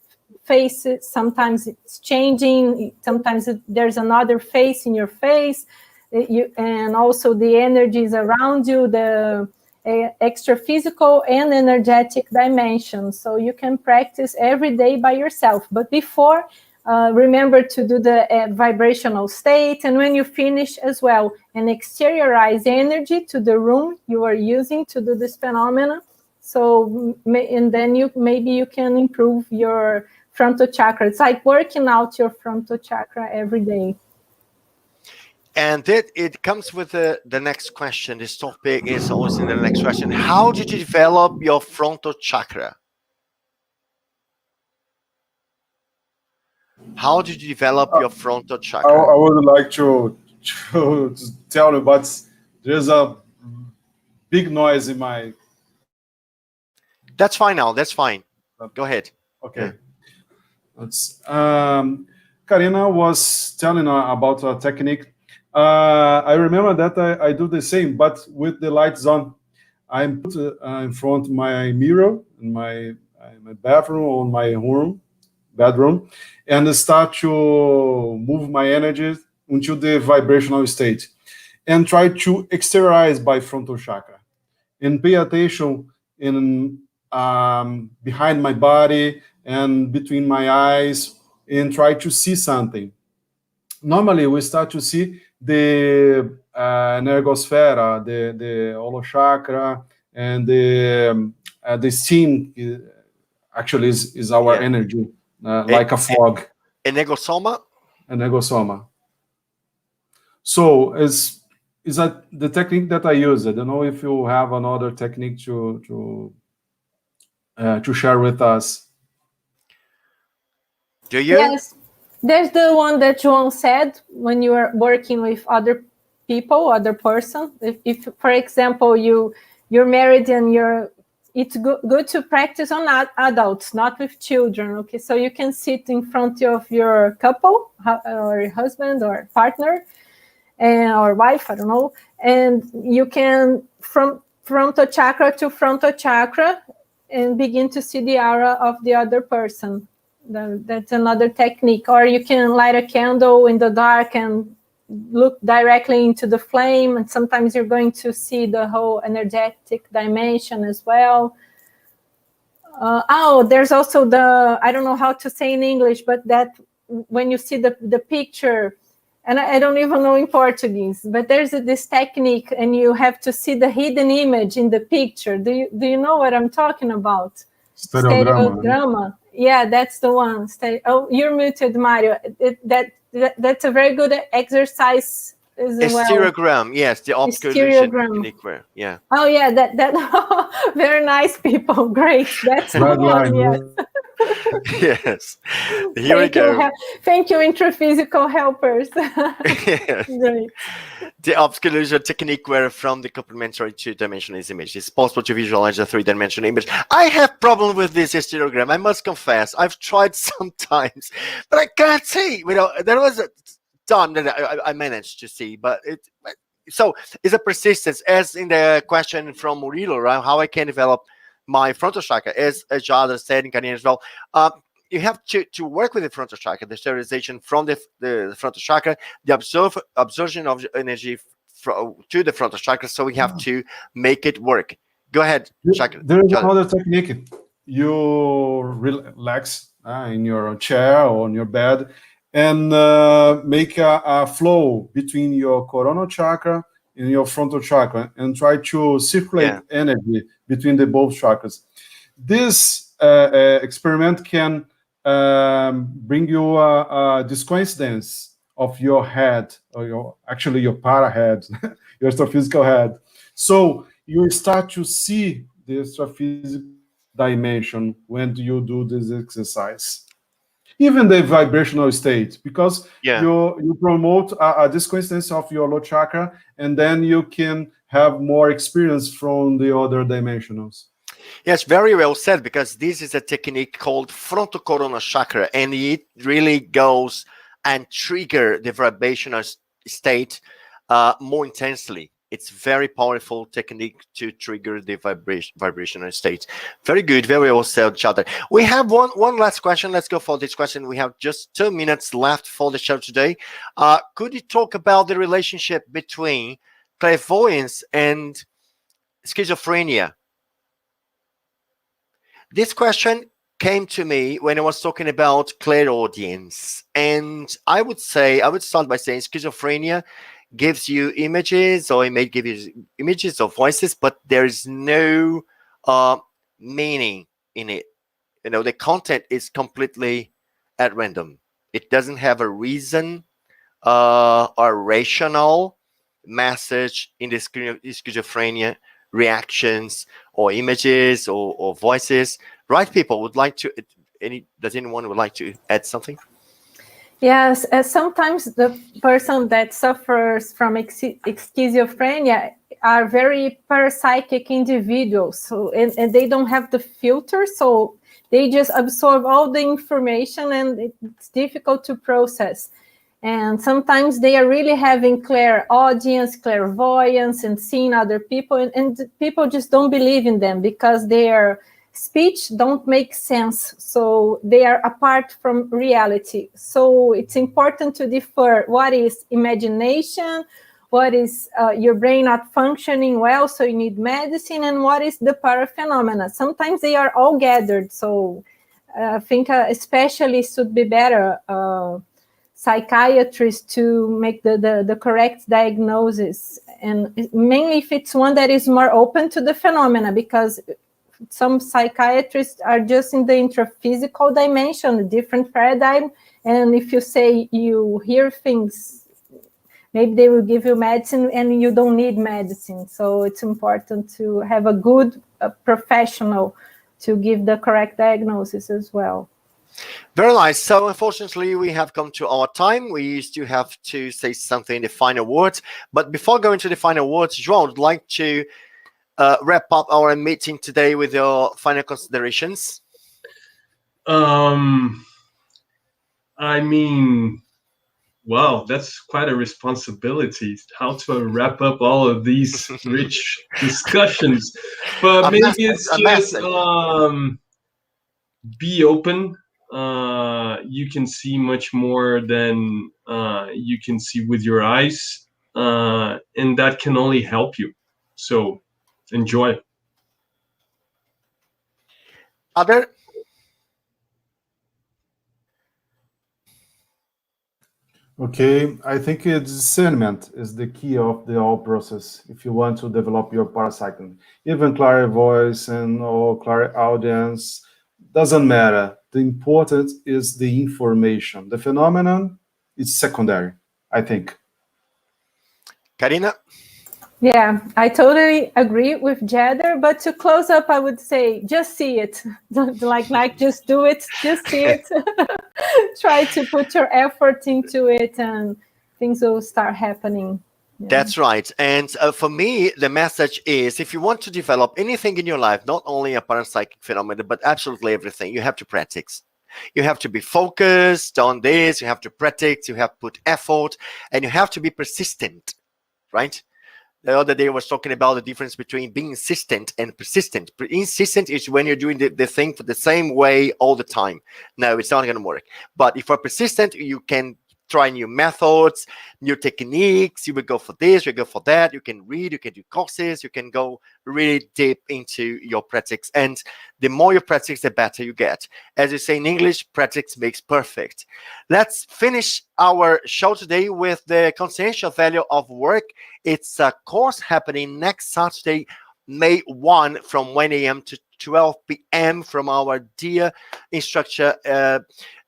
face. Sometimes it's changing. Sometimes there's another face in your face, and also the energies around you, the extra physical and energetic dimensions. So you can practice every day by yourself. But before, remember to do the vibrational state, and when you finish as well, and exteriorize energy to the room you are using to do this phenomena. So, and then maybe you can improve your frontal chakra. It's like working out your frontal chakra every day. And it comes with the next question. This topic is always in the next question. How did you develop your frontal chakra? How did you develop your frontal chakra? I would like to tell you, but there's a big noise in my... That's fine now. That's fine. Go ahead. Okay. Karina was telling about a technique. I remember that I do the same, but with the lights on. I put in front of my mirror in my bathroom or my bedroom, and start to move my energy into the vibrational state, and try to exteriorize by frontal chakra, and pay attention in behind my body and between my eyes, and try to see something. Normally, we start to see the energosphere, the holo chakra, and the steam actually is our energy, like a fog. Energosoma? Energosoma. So is that the technique that I use? I don't know if you have another technique to share with us. Do you? Yes, there's the one that João said when you are working with other people, other person. If for example, you're married and it's good to practice on adults, not with children. Okay, so you can sit in front of your couple or your husband or partner, or wife, I don't know, and you can from frontal chakra to frontal chakra and begin to see the aura of the other person. That's another technique. Or you can light a candle in the dark and look directly into the flame, and sometimes you're going to see the whole energetic dimension as well. There's also I don't know how to say in English, but that when you see the picture, and I don't even know in Portuguese, but there's this technique, and you have to see the hidden image in the picture. Do you know what I'm talking about? Stereograma. Yeah, that's the one. Oh, you're muted, Mario. That's a very good exercise as well. Stereogram, yes, the optical illusion technique. Yeah. Oh yeah, that very nice people. Great. That's the one. Yeah. Yes. Here we go. Thank you, intraphysical helpers. Yes. Great. The optical illusion technique, where from the complementary two-dimensional image, it's possible to visualize a three-dimensional image. I have problem with this stereogram, I must confess. I've tried sometimes, but I can't see. There was done that I managed to see, but so it's a persistence, as in the question from Murilo, right? How I can develop my frontal chakra, as Jada said in Karina as well. You have to work with the frontal chakra, the sterilization from the frontal chakra, the absorption of energy to the frontal chakra. So we have to make it work. Go ahead, chakra. There is another technique. You relax in your chair or on your bed and make a flow between your coronal chakra and your frontal chakra, and try to circulate energy between the both chakras. This experiment can bring you this coincidence of your head, or your para head, your astrophysical head. So you start to see the astrophysical dimension when you do this exercise. Even the vibrational state, because you promote this coincidence of your low chakra, and then you can have more experience from the other dimensionals. Yes, very well said, because this is a technique called frontocoronal chakra, and it really goes and trigger the vibrational state more intensely. It's very powerful technique to trigger the vibrational state. Very good, very well said, Chadar. We have one last question. Let's go for this question. We have just 2 minutes left for the show today. Could you talk about the relationship between clairvoyance and schizophrenia? This question came to me when I was talking about clairaudience, and I would start by saying schizophrenia gives you images, or it may give you images or voices, but there is no meaning in it. The content is completely at random. It doesn't have a reason or rational message in the schizophrenia reactions or images or voices. Right, people would like to, does anyone would like to add something? Yes, sometimes the person that suffers from schizophrenia are very parapsychic individuals, so and they don't have the filter, so they just absorb all the information, and it's difficult to process. And sometimes they are really having clairaudience, clairvoyance, and seeing other people, and people just don't believe in them because their speech don't make sense, so they are apart from reality. So it's important to differ what is imagination, what is your brain not functioning well, so you need medicine, and what is the paraphenomena. Sometimes they are all gathered, so I think a specialist would be better, psychiatrist, to make the correct diagnosis, and mainly if it's one that is more open to the phenomena, because some psychiatrists are just in the intraphysical dimension, a different paradigm, and if you say you hear things, maybe they will give you medicine and you don't need medicine. So it's important to have a good professional to give the correct diagnosis as well. Very nice. So unfortunately, we have come to our time. We still have to say something in the final words. But before going to the final words, João, I'd like to wrap up our meeting today with your final considerations. I mean, wow, that's quite a responsibility. How to wrap up all of these rich discussions? But maybe it's just be open. You can see much more than you can see with your eyes, and that can only help you. So enjoy. Other? Okay, I think discernment is the key of the whole process. If you want to develop your parapsychism, even clairvoyance and or clairaudience, doesn't matter. The important is the information. The phenomenon is secondary, I think. Karina? Yeah, I totally agree with Jeder, but to close up, I would say just see it. like just do it, just see it. Try to put your effort into it and things will start happening. Yeah. That's right. And for me, the message is if you want to develop anything in your life, not only a parapsychic phenomenon, but absolutely everything, you have to practice. You have to be focused on this, you have to practice, you have to put effort, and you have to be persistent, right? The other day I was talking about the difference between being insistent and persistent. Insistent is when you're doing the thing for the same way all the time. No, it's not going to work. But if you're persistent, you can try new methods, new techniques. You will go for this, you go for that. You can read, you can do courses, you can go really deep into your practice. And the more you practice, the better you get. As you say in English, practice makes perfect. Let's finish our show today with the consciential value of work. It's a course happening next Saturday, May 1 from 1 a.m. to 12 p.m. from our dear instructor,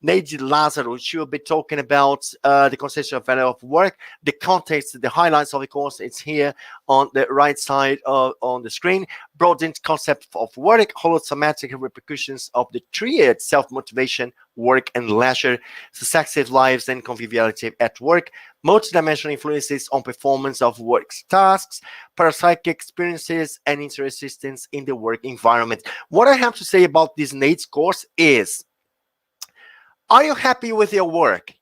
Neide Lazaro. She will be talking about the consciential value of work. The context, the highlights of the course, it's here on the right side on the screen. Broadened concept of work, holosomatic repercussions of the triad: self-motivation, work and leisure, successive lives and conviviality at work, multidimensional influences on performance of work tasks, parapsychic experiences, and interassistance in the work environment. What I have to say about this Neide's course is, are you happy with your work?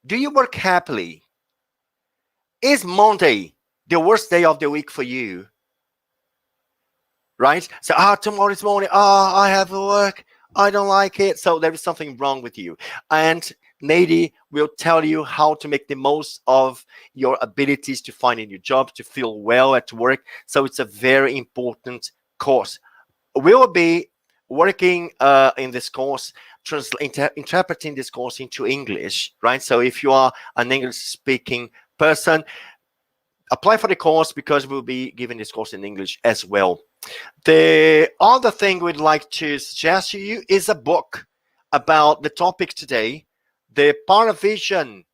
Do you work happily? Is Monday the worst day of the week for you? Right? So, tomorrow is morning. I have to work. I don't like it. So there is something wrong with you. And Neide will tell you how to make the most of your abilities to find a new job, to feel well at work. So it's a very important course. We'll be working in this course, interpreting this course into English, right? So if you are an English-speaking person, apply for the course because we'll be giving this course in English as well. The other thing we'd like to suggest to you is a book about the topic today, the Paravision.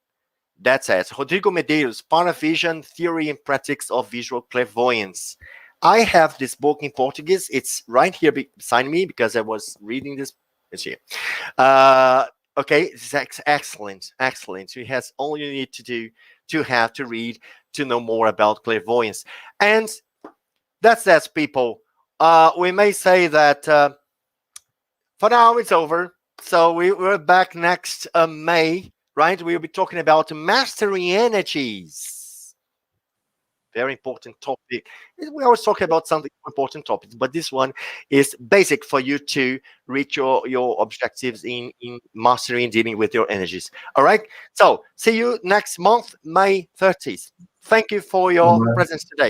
That's it. Rodrigo Medeiros, Paravision, Theory and Practice of Visual Clairvoyance. I have this book in Portuguese. It's right here beside me because I was reading this. It's here. Okay, it's excellent, excellent. It has all you need to do to have to read to know more about clairvoyance. And that's that, people. We may say that for now it's over. So we're back next May, right? We'll be talking about mastering energies. Very important topic. We always talk about something important topics, but this one is basic for you to reach your objectives in mastering and dealing with your energies. All right. So see you next month, May 30th. Thank you for your presence today.